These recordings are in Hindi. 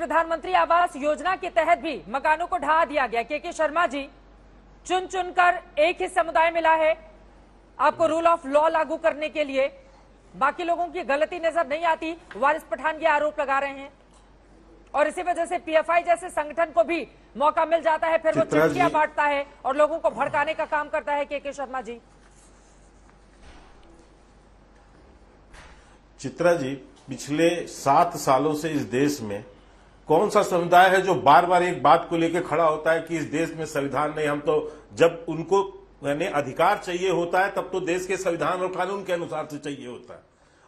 प्रधानमंत्री आवास योजना के तहत भी मकानों को ढहा दिया गया। के शर्मा जी, चुन चुनकर एक ही समुदाय मिला है आपको रूल ऑफ लॉ लागू करने के लिए, बाकी लोगों की गलती नजर नहीं आती। वारिस पठान ये आरोप लगा रहे हैं और इसी वजह से पीएफआई जैसे संगठन को भी मौका मिल जाता है, फिर वो चिट्ठियां बांटता है और लोगों को भड़काने का काम करता है। के शर्मा जी। चित्रा जी, पिछले 7 सालों से इस देश में कौन सा समुदाय है जो बार बार एक बात को लेकर खड़ा होता है कि इस देश में संविधान नहीं। हम तो जब उनको यानी अधिकार चाहिए होता है तब तो देश के संविधान और कानून के अनुसार से चाहिए होता है,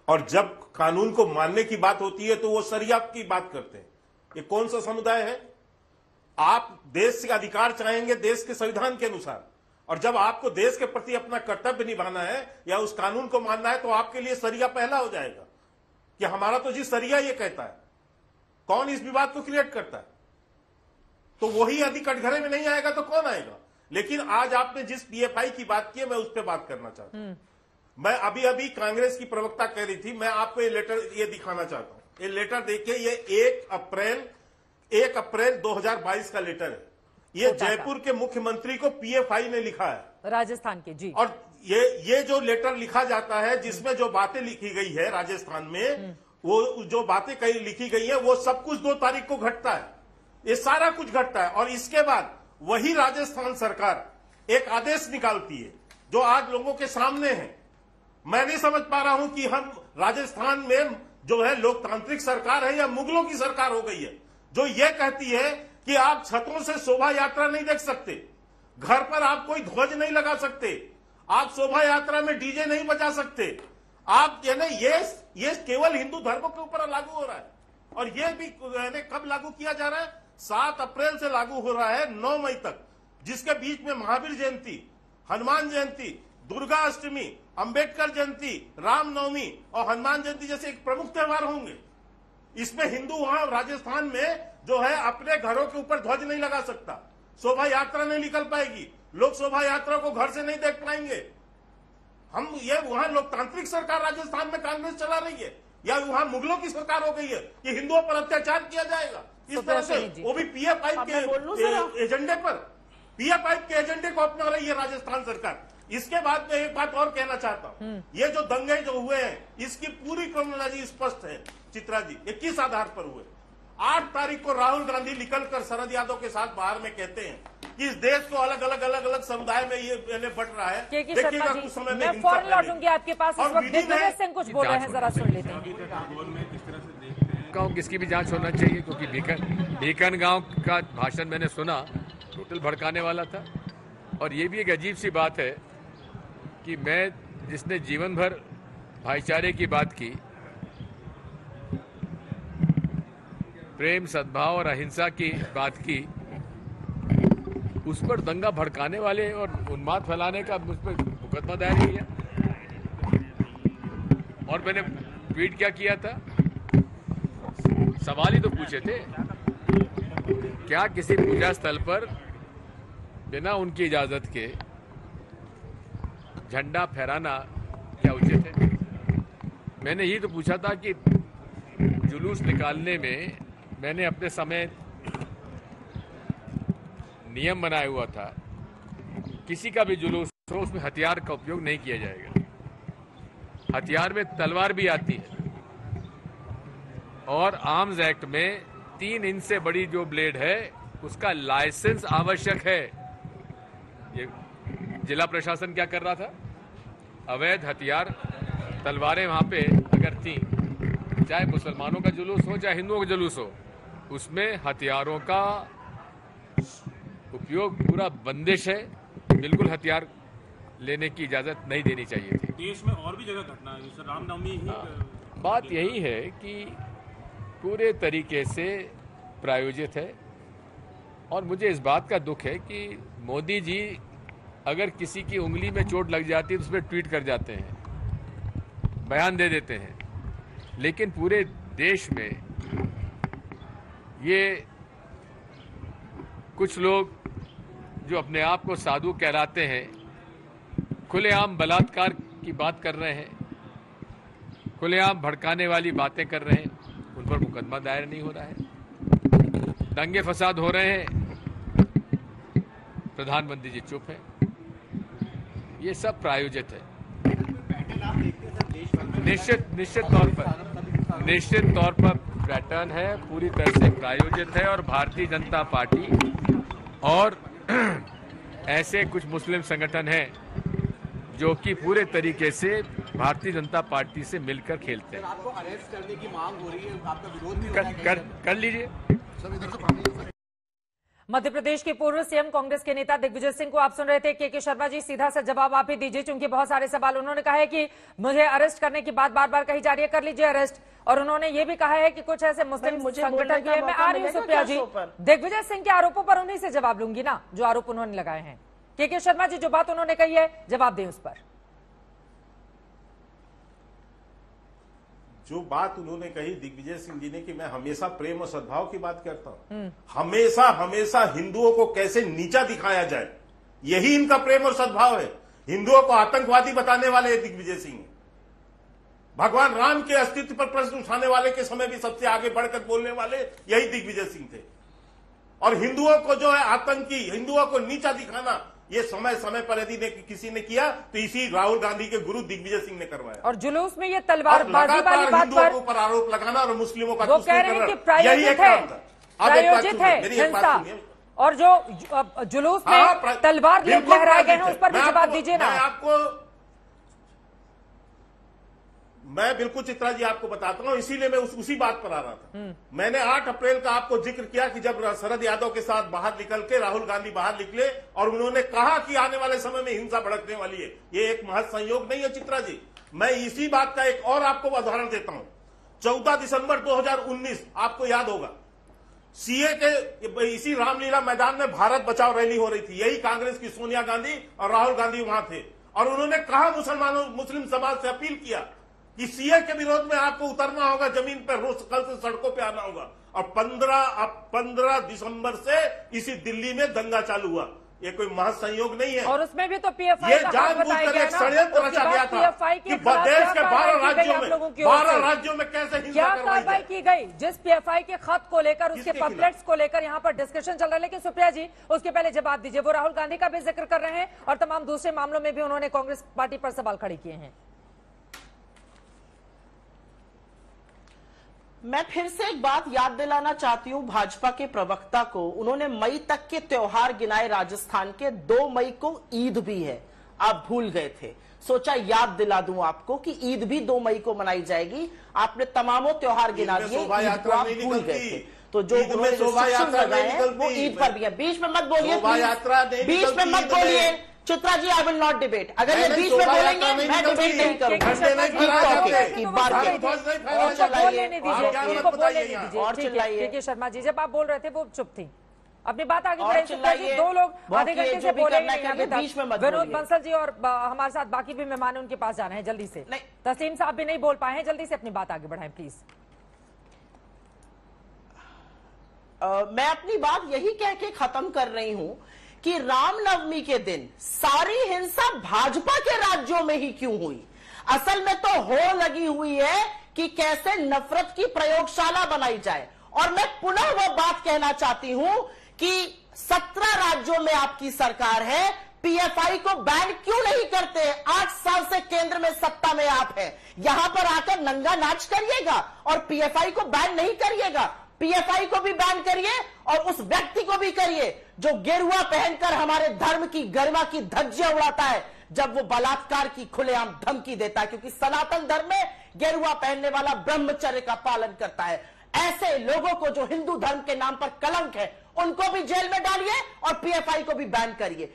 और जब कानून को मानने की बात होती है तो वो शरिया की बात करते हैं। ये कौन सा समुदाय है? आप देश से अधिकार चाहेंगे देश के संविधान के अनुसार, और जब आपको देश के प्रति अपना कर्तव्य निभाना है या उस कानून को मानना है तो आपके लिए शरिया पहला हो जाएगा कि हमारा तो जी शरिया ये कहता है। कौन इस विवाद को क्रिएट करता है? तो वही यदि कटघरे में नहीं आएगा तो कौन आएगा? लेकिन आज आपने जिस पीएफआई की बात की है मैं उस पर बात करना चाहता हूं। मैं अभी कांग्रेस की प्रवक्ता कह रही थी, मैं आपको ये लेटर ये दिखाना चाहता हूं। ये लेटर देखिए, ये 1 अप्रैल 2022 का लेटर है। ये जयपुर के मुख्यमंत्री को पीएफआई ने लिखा है, राजस्थान के। जी। और ये जो लेटर लिखा जाता है जिसमें जो बातें लिखी गई है राजस्थान में, वो जो बातें कहीं लिखी गई है वो सब कुछ 2 तारीख को घटता है। ये सारा कुछ घटता है और इसके बाद वही राजस्थान सरकार एक आदेश निकालती है जो आज लोगों के सामने है। मैं नहीं समझ पा रहा हूं कि हम राजस्थान में जो है लोकतांत्रिक सरकार है या मुगलों की सरकार हो गई है, जो ये कहती है कि आप छतों से शोभा यात्रा नहीं देख सकते, घर पर आप कोई ध्वज नहीं लगा सकते, आप शोभा यात्रा में डीजे नहीं बजा सकते। आप ये केवल हिंदू धर्म के ऊपर लागू हो रहा है, और ये भी कब लागू किया जा रहा है? 7 अप्रैल से लागू हो रहा है 9 मई तक, जिसके बीच में महावीर जयंती, हनुमान जयंती, दुर्गा अष्टमी, अंबेडकर जयंती, रामनवमी और हनुमान जयंती जैसे एक प्रमुख त्योहार होंगे। इसमें हिंदू वहां राजस्थान में जो है अपने घरों के ऊपर ध्वज नहीं लगा सकता, शोभा यात्रा नहीं निकल पाएगी, लोग शोभा यात्रा को घर से नहीं देख पाएंगे। हम ये वहां लोकतांत्रिक सरकार राजस्थान में कांग्रेस चला रही है या वहां मुगलों की सरकार हो गई है कि हिंदुओं पर अत्याचार किया जाएगा इस तरह से, वो भी पीएफआई के एजेंडे पर, पीएफआई के एजेंडे को अपना रही है राजस्थान सरकार। इसके बाद में एक बात और कहना चाहता हूं, ये जो दंगे जो हुए हैं इसकी पूरी क्रोनोलॉजी स्पष्ट है चित्रा जी। ये किस आधार पर हुए? 8 तारीख को राहुल गांधी निकलकर शरद यादव के साथ बाहर में कहते हैं कि इस देश को अलग अलग समुदाय में ये बट रहा है। देखिएगा कुछ समय में मैं फौरन लौटूंगी आपके पास। इस वक्त दिग्विजय सिंह कुछ बोल रहे हैं, जरा सुन लेते हैं। किसकी भी जांच होना चाहिए, क्योंकि बीकन गांव का भाषण मैंने सुना, टोटल भड़काने वाला था। और ये भी एक अजीब सी बात है कि मैं जिसने जीवन भर भाईचारे की बात की, प्रेम सद्भाव और अहिंसा की बात की, उस पर दंगा भड़काने वाले और उन्माद फैलाने का मुझ पर मुकदमा दायर किया। और मैंने ट्वीट क्या किया था? सवाल ही तो पूछे थे, क्या किसी पूजा स्थल पर बिना उनकी इजाजत के झंडा फहराना क्या उचित है? मैंने यही तो पूछा था कि जुलूस निकालने में मैंने अपने समय नियम बनाया हुआ था, किसी का भी जुलूस हो उसमें हथियार का उपयोग नहीं किया जाएगा। हथियार में तलवार भी आती है और आर्म्स एक्ट में 3 इंच से बड़ी जो ब्लेड है उसका लाइसेंस आवश्यक है। ये जिला प्रशासन क्या कर रहा था? अवैध हथियार, तलवारें वहां पे अगर थी, चाहे मुसलमानों का जुलूस हो चाहे हिंदुओं का जुलूस हो, उसमें हथियारों का उपयोग पूरा बंदिश है। बिल्कुल हथियार लेने की इजाजत नहीं देनी चाहिए थी। देश में और भी जगह घटना है, जैसे रामनवमी ही बात यही है कि पूरे तरीके से प्रायोजित है। और मुझे इस बात का दुख है कि मोदी जी अगर किसी की उंगली में चोट लग जाती है तो उस पर ट्वीट कर जाते हैं, बयान दे देते हैं, लेकिन पूरे देश में ये कुछ लोग जो अपने आप को साधु कहलाते हैं खुलेआम बलात्कार की बात कर रहे हैं, खुलेआम भड़काने वाली बातें कर रहे हैं, उन पर मुकदमा दायर नहीं हो रहा है। दंगे फसाद हो रहे हैं, प्रधानमंत्री जी चुप है। ये सब प्रायोजित है। निश्चित तौर पर पैटर्न है, पूरी तरह से प्रायोजित है। और भारतीय जनता पार्टी और ऐसे कुछ मुस्लिम संगठन हैं जो कि पूरे तरीके से भारतीय जनता पार्टी से मिलकर खेलते हैं। आपको अरेस्ट करने की मांग हो रही है, आपका विरोध भी हो रहा है, कर लीजिए। मध्य प्रदेश के पूर्व सीएम कांग्रेस के नेता दिग्विजय सिंह को आप सुन रहे थे। के शर्मा जी, सीधा सा जवाब आप ही दीजिए, क्योंकि बहुत सारे सवाल उन्होंने कहा है कि मुझे अरेस्ट करने की बात बार बार कही जा रही है, कर लीजिए अरेस्ट। और उन्होंने ये भी कहा है कि कुछ ऐसे मुस्लिम संगठन भी है। मैं आ रही हूँ सुप्रिया जी, दिग्विजय सिंह के आरोपों पर उन्हीं से जवाब लूंगी ना, जो आरोप उन्होंने लगाए हैं। के शर्मा जी, जो बात उन्होंने कही है, जवाब दें उस पर। जो बात उन्होंने कही दिग्विजय सिंह जी ने कि मैं हमेशा प्रेम और सद्भाव की बात करता हूं, हमेशा हिंदुओं को कैसे नीचा दिखाया जाए, यही इनका प्रेम और सद्भाव है। हिंदुओं को आतंकवादी बताने वाले दिग्विजय सिंह, भगवान राम के अस्तित्व पर प्रश्न उठाने वाले के समय भी सबसे आगे बढ़कर बोलने वाले यही दिग्विजय सिंह थे। और हिंदुओं को जो है आतंकी, हिंदुओं को नीचा दिखाना, ये समय समय पर यदि किसी ने किया तो इसी राहुल गांधी के गुरु दिग्विजय सिंह ने करवाया। और जुलूस में ये तलवारबाजी वाली बात पर ऊपर आरोप लगाना और मुस्लिमों का वो कह रहे हैं कि प्रायोजित है हिंसा, और जो जुलूस में तलवार लहराए गए हैं उस पर भी जवाब दीजिए ना। मैं बिल्कुल चित्रा जी आपको बताता हूं, इसीलिए मैं उसी बात पर आ रहा था। मैंने 8 अप्रैल का आपको जिक्र किया कि जब शरद यादव के साथ बाहर निकल के राहुल गांधी बाहर निकले और उन्होंने कहा कि आने वाले समय में हिंसा भड़कने वाली है। ये एक महज संयोग नहीं है चित्रा जी। मैं इसी बात का एक और आपको उदाहरण देता हूं। 14 दिसंबर 2019 आपको याद होगा, सीए के इसी रामलीला मैदान में भारत बचाओ रैली हो रही थी। यही कांग्रेस की सोनिया गांधी और राहुल गांधी वहां थे और उन्होंने कहा मुस्लिम समाज से अपील किया कि सीए के विरोध में आपको उतरना होगा जमीन पर, रोज कल से सड़कों पे आना होगा। और 15 दिसंबर से इसी दिल्ली में दंगा चालू हुआ। ये कोई महज संयोग नहीं है। और उसमें भी तो पीएफआई ये जानबूझकर एक षड्यंत्र रचा गया था कि देश के 12 राज्यों में कैसे क्या कार्रवाई की गई। जिस पीएफआई के खत को लेकर, उसके पम्पलेट्स को लेकर यहाँ पर डिस्कशन चल रहा है। लेकिन सुप्रिया जी, उसके पहले जवाब दीजिए। वो राहुल गांधी का भी जिक्र कर रहे हैं और तमाम दूसरे मामलों में भी उन्होंने कांग्रेस पार्टी पर सवाल खड़े किए हैं। मैं फिर से एक बात याद दिलाना चाहती हूं भाजपा के प्रवक्ता को। उन्होंने मई तक के त्योहार गिनाए राजस्थान के। 2 मई को ईद भी है, आप भूल गए थे। सोचा याद दिला दूं आपको कि ईद भी 2 मई को मनाई जाएगी। आपने तमामों त्योहार गिना दिए, ईद को आप भूल गए थे। तो जो उन्होंने रिस्ट्रिक्शंस लगाए हैं वो ईद पर भी है। बीच में मत बोलिए, बीच में मत बोलिए Chitra ji. I will not debate. अगर ये बीच में बोलेंगे मैं डिबेट नहीं करूंगा। और चिल्लाइए। के शर्मा जी, जब आप बोल रहे थे वो चुप थी, अपनी बात आगे बढ़ाइए। 2 लोग आधे घंटे से बोले विनोद बंसल जी और हमारे साथ बाकी भी मेहमान उनके पास जाना है जल्दी से। तस्लीम साहब भी नहीं बोल पाए हैं, जल्दी से अपनी बात आगे बढ़ाएं प्लीज। मैं अपनी बात यही कह के खत्म कर रही हूं कि रामनवमी के दिन सारी हिंसा भाजपा के राज्यों में ही क्यों हुई। असल में तो हो लगी हुई है कि कैसे नफरत की प्रयोगशाला बनाई जाए। और मैं पुनः वो बात कहना चाहती हूं कि 17 राज्यों में आपकी सरकार है, पीएफआई को बैन क्यों नहीं करते। 8 साल से केंद्र में सत्ता में आप हैं, यहां पर आकर नंगा नाच करिएगा और पीएफआई को बैन नहीं करिएगा। पीएफआई को भी बैन करिए और उस व्यक्ति को भी करिए जो गेरुआ पहनकर हमारे धर्म की गरिमा की धज्जियां उड़ाता है, जब वो बलात्कार की खुलेआम धमकी देता है। क्योंकि सनातन धर्म में गेरुआ पहनने वाला ब्रह्मचर्य का पालन करता है। ऐसे लोगों को जो हिंदू धर्म के नाम पर कलंक है, उनको भी जेल में डालिए और पीएफआई को भी बैन करिए।